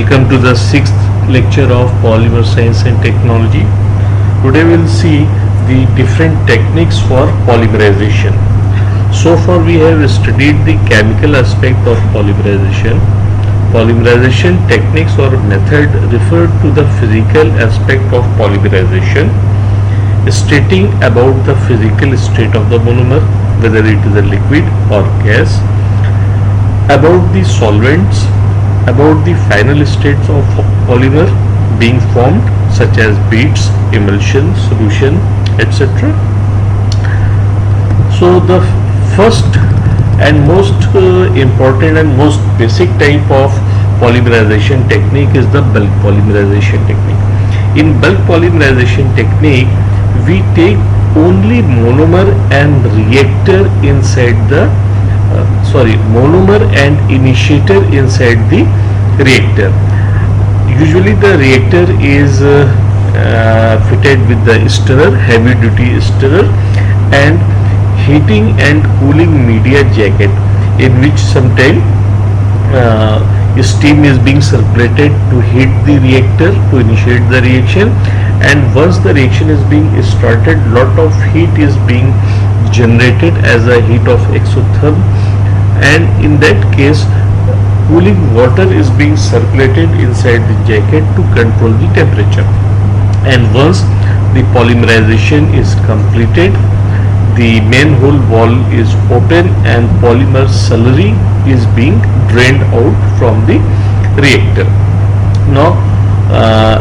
Welcome to the sixth lecture of Polymer Science and Technology. Today we will see the different techniques for polymerization. So far we have studied the chemical aspect of polymerization. Polymerization techniques or method refer to the physical aspect of polymerization, stating about the physical state of the monomer, whether it is a liquid or gas, about the solvents, about the final states of polymer being formed such as beads, emulsion, solution, etc. So the first and most important and most basic type of polymerization technique is the bulk polymerization technique. In bulk polymerization technique, we take only monomer and reactor inside the monomer and initiator inside the reactor. Usually the reactor is fitted with the stirrer, heavy duty stirrer, and heating and cooling media jacket, in which sometime steam is being circulated to heat the reactor to initiate the reaction, and once the reaction is being started, lot of heat is being generated as a heat of exotherm, and in that case cooling water is being circulated inside the jacket to control the temperature. And once the polymerization is completed, the manhole wall is open and polymer slurry is being drained out from the reactor. Now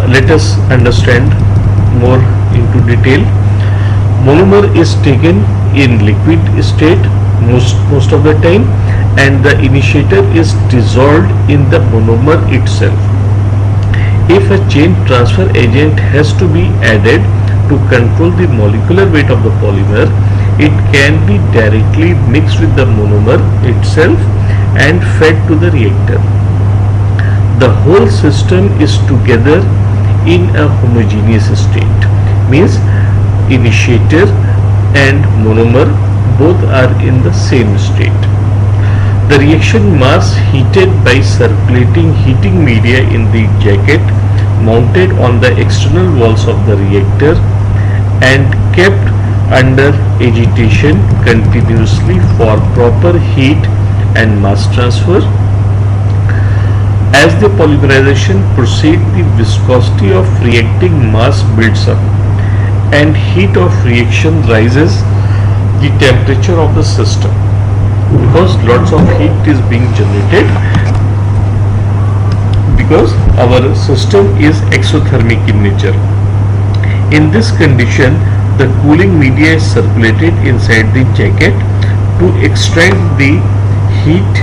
let us understand more into detail. Monomer is taken in liquid state most of the time, and the initiator is dissolved in the monomer itself. If a chain transfer agent has to be added to control the molecular weight of the polymer, it can be directly mixed with the monomer itself and fed to the reactor. The whole system is together in a homogeneous state, means initiator and monomer both are in the same state. The reaction mass heated by circulating heating media in the jacket mounted on the external walls of the reactor and kept under agitation continuously for proper heat and mass transfer. As the polymerization proceeds, the viscosity of reacting mass builds up and heat of reaction rises the temperature of the system, because lots of heat is being generated, because our system is exothermic in nature. In this condition, the cooling media is circulated inside the jacket to extract the heat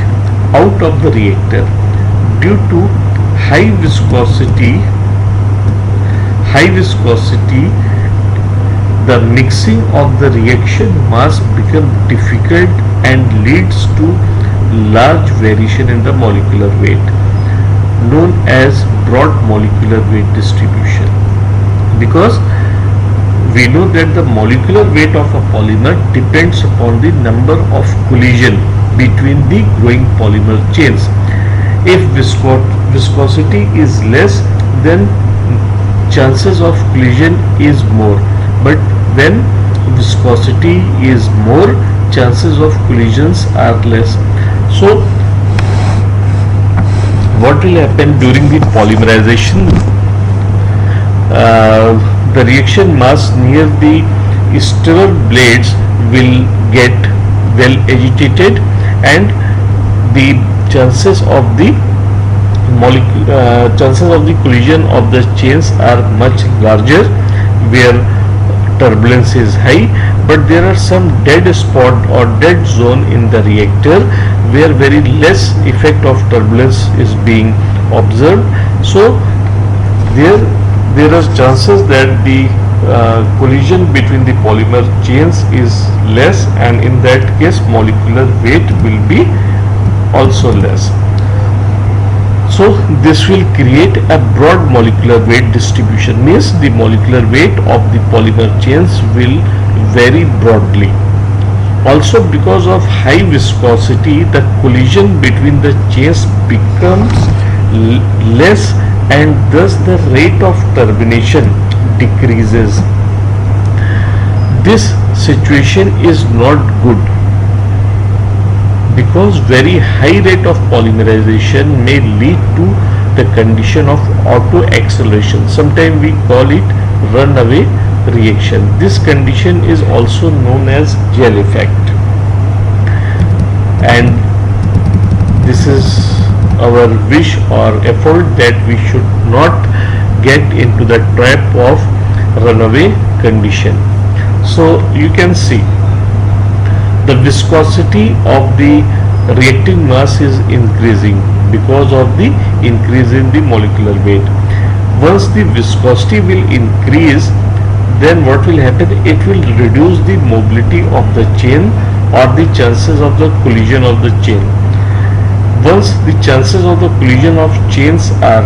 out of the reactor. Due to high viscosity, the mixing of the reaction mass becomes difficult and leads to large variation in the molecular weight, known as broad molecular weight distribution. Because we know that the molecular weight of a polymer depends upon the number of collision between the growing polymer chains. If viscosity is less, then chances of collision is more, but when viscosity is more, chances of collisions are less. So what will happen during the polymerization? The reaction mass near the stirrer blades will get well agitated, and the chances of the collision of the chains are much larger where turbulence is high. But there are some dead spot or dead zone in the reactor where very less effect of turbulence is being observed. So there are chances that the collision between the polymer chains is less, and in that case molecular weight will be also less. So this will create a broad molecular weight distribution, means the molecular weight of the polymer chains will vary broadly. Also, because of high viscosity, the collision between the chains becomes less, and thus the rate of termination decreases. This situation is not good because very high rate of polymerization may lead to the condition of auto acceleration. Sometimes we call it runaway reaction. This condition is also known as gel effect, and this is our wish or effort that we should not get into the trap of runaway condition. So you can see the viscosity of the reacting mass is increasing because of the increase in the molecular weight. Once the viscosity will increase, then what will happen? It will reduce the mobility of the chain or the chances of the collision of the chain. Once the chances of the collision of chains are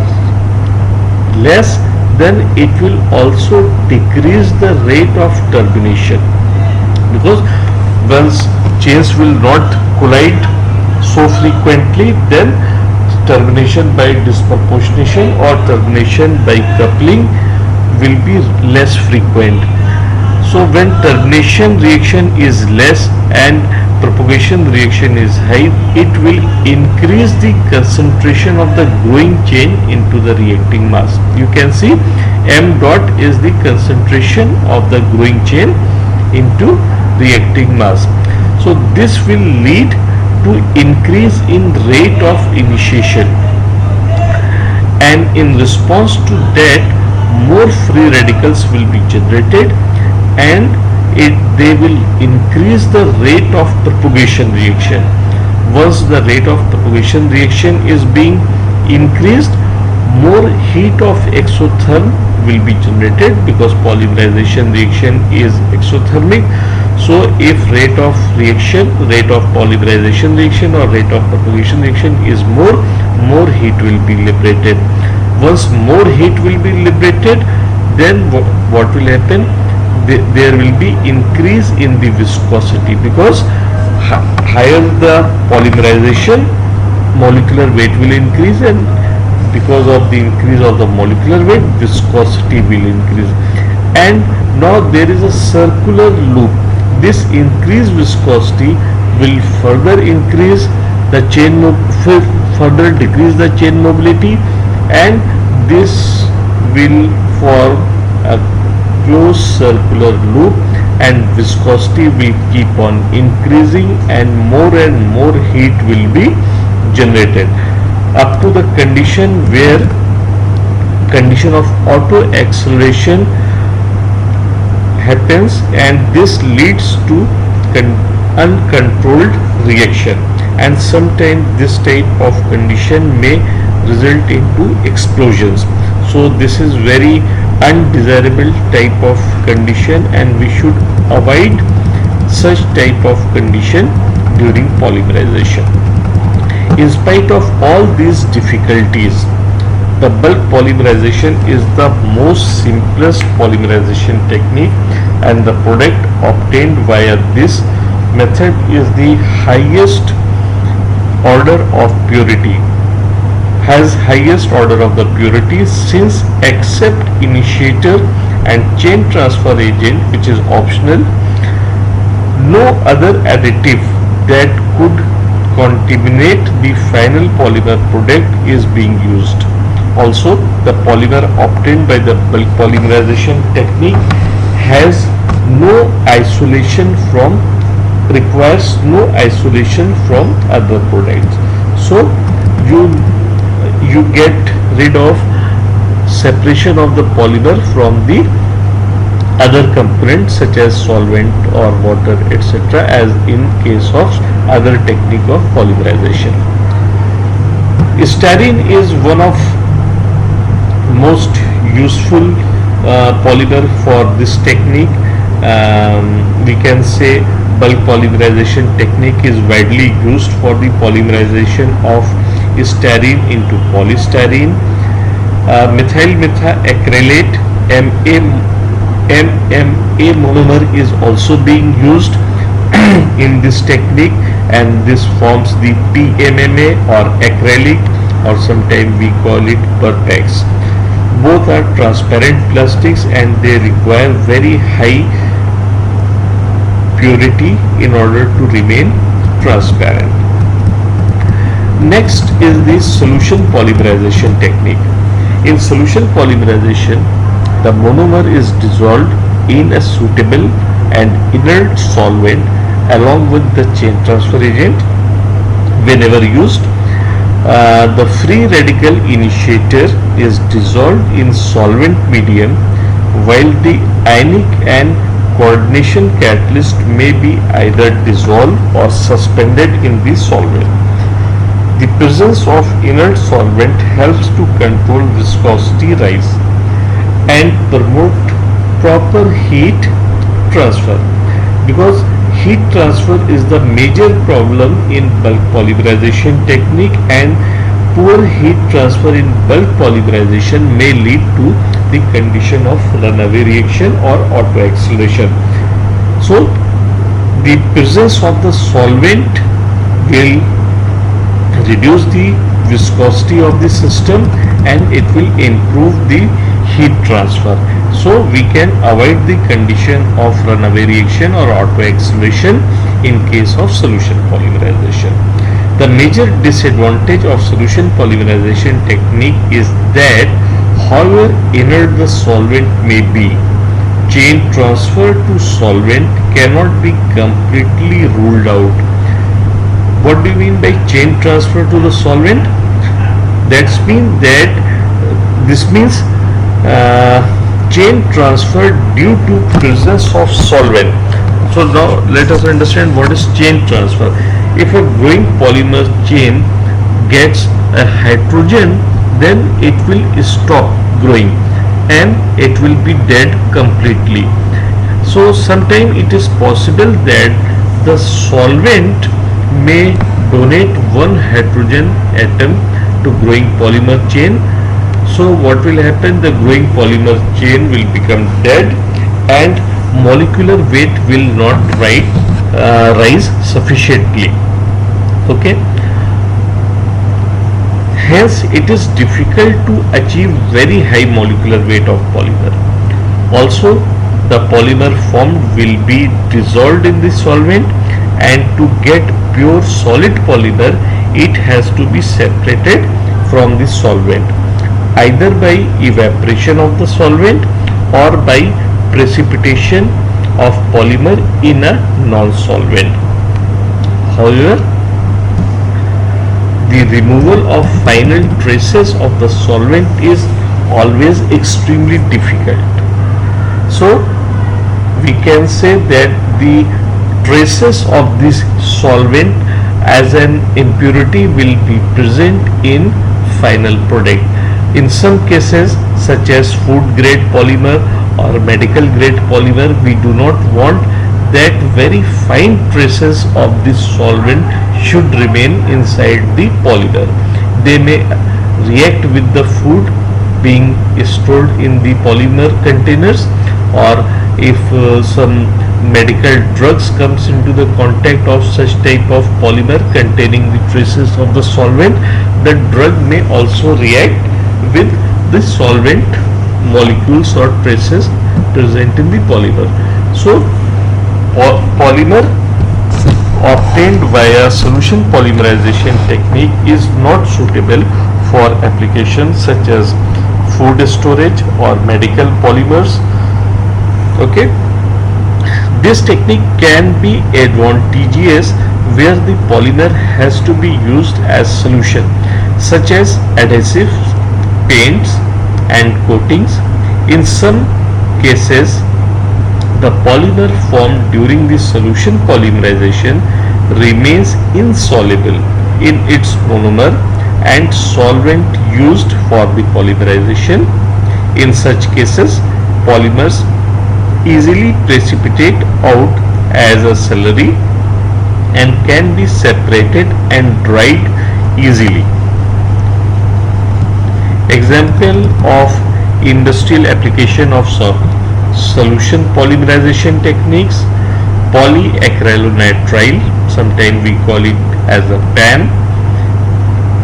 less, then it will also decrease the rate of termination, because once chains will not collide so frequently, then termination by disproportionation or termination by coupling will be less frequent. So when termination reaction is less and propagation reaction is high, it will increase the concentration of the growing chain into the reacting mass. You can see m dot is the concentration of the growing chain into reacting mass. So this will lead to increase in rate of initiation, and in response to that more free radicals will be generated, and they will increase the rate of propagation reaction. Once the rate of propagation reaction is being increased, more heat of exotherm will be generated, because polymerization reaction is exothermic. So if rate of reaction, rate of polymerization reaction or rate of propagation reaction is more heat will be liberated. Once more heat will be liberated, then what will happen? There will be increase in the viscosity, because higher the polymerization, molecular weight will increase, and because of the increase of the molecular weight, viscosity will increase. And now there is a circular loop. This increased viscosity will further increase the chain, further decrease the chain mobility, and this will form a closed circular loop, and viscosity will keep on increasing, and more heat will be generated up to the condition where condition of auto acceleration happens, and this leads to uncontrolled reaction, and sometimes this type of condition may result into explosions. So this is very undesirable type of condition, and we should avoid such type of condition during polymerization. In spite of all these difficulties, the bulk polymerization is the most simplest polymerization technique, and the product obtained via this method is the highest order of purity, has highest order of the purity, since except initiator and chain transfer agent, which is optional, no other additive that could contaminate the final polymer product is being used. Also, the polymer obtained by the bulk polymerization technique has no isolation from, requires no isolation from other products. So you get rid of separation of the polymer from the other components such as solvent or water, etc., as in case of other technique of polymerization. Styrene is one of most useful polymer for this technique. We can say bulk polymerization technique is widely used for the polymerization of styrene into polystyrene. Methyl methacrylate MMA monomer is also being used in this technique, and this forms the PMMA or acrylic or sometimes we call it Perpex. Both are transparent plastics and they require very high purity in order to remain transparent. Next is the solution polymerization technique. In solution polymerization, the monomer is dissolved in a suitable and inert solvent along with the chain transfer agent. Whenever used, the free radical initiator is dissolved in solvent medium, while the ionic and coordination catalyst may be either dissolved or suspended in the solvent. The presence of inert solvent helps to control viscosity rise and promote proper heat transfer, because heat transfer is the major problem in bulk polymerization technique, and poor heat transfer in bulk polymerization may lead to the condition of runaway reaction or auto acceleration. So the presence of the solvent will reduce the viscosity of the system and it will improve the heat transfer. So we can avoid the condition of runaway reaction or auto acceleration in case of solution polymerization. The major disadvantage of solution polymerization technique is that however inert the solvent may be, chain transfer to solvent cannot be completely ruled out. What do you mean by chain transfer to the solvent? This means chain transfer due to presence of solvent. So now let us understand what is chain transfer. If a growing polymer chain gets a hydrogen, then it will stop growing and it will be dead completely. So sometimes it is possible that the solvent may donate one hydrogen atom to growing polymer chain. So what will happen? The growing polymer chain will become dead and molecular weight will not rise sufficiently. Okay. Hence it is difficult to achieve very high molecular weight of polymer. Also the polymer formed will be dissolved in the solvent, and to get pure solid polymer it has to be separated from the solvent, either by evaporation of the solvent or by precipitation of polymer in a non-solvent. However, the removal of final traces of the solvent is always extremely difficult. So we can say that the traces of this solvent as an impurity will be present in final product. In some cases, such as food grade polymer or medical grade polymer, we do not want that very fine traces of this solvent should remain inside the polymer. They may react with the food being stored in the polymer containers, or if some medical drugs comes into the contact of such type of polymer containing the traces of the solvent, the drug may also react with the solvent molecules or traces present in the polymer. So polymer obtained via solution polymerization technique is not suitable for applications such as food storage or medical polymers. Okay. This technique can be advantageous where the polymer has to be used as solution, such as adhesives, paints and coatings. In some cases, the polymer formed during the solution polymerization remains insoluble in its monomer and solvent used for the polymerization. In such cases, polymers easily precipitate out as a slurry and can be separated and dried easily. Example of industrial application of solution polymerization techniques: polyacrylonitrile, sometimes we call it as a PAN,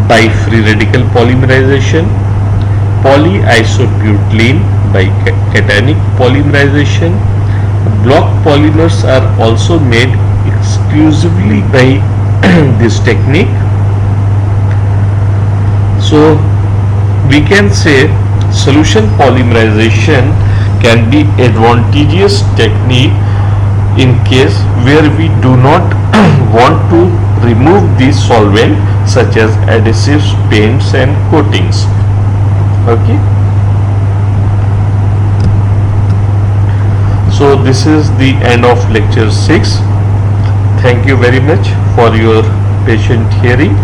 by free radical polymerization, polyisobutylene by cationic polymerization. Block polymers are also made exclusively by this technique. So we can say solution polymerization can be advantageous technique in case where we do not want to remove the solvent such as adhesives, paints and coatings. Okay. So this is the end of lecture 6. Thank you very much for your patient hearing.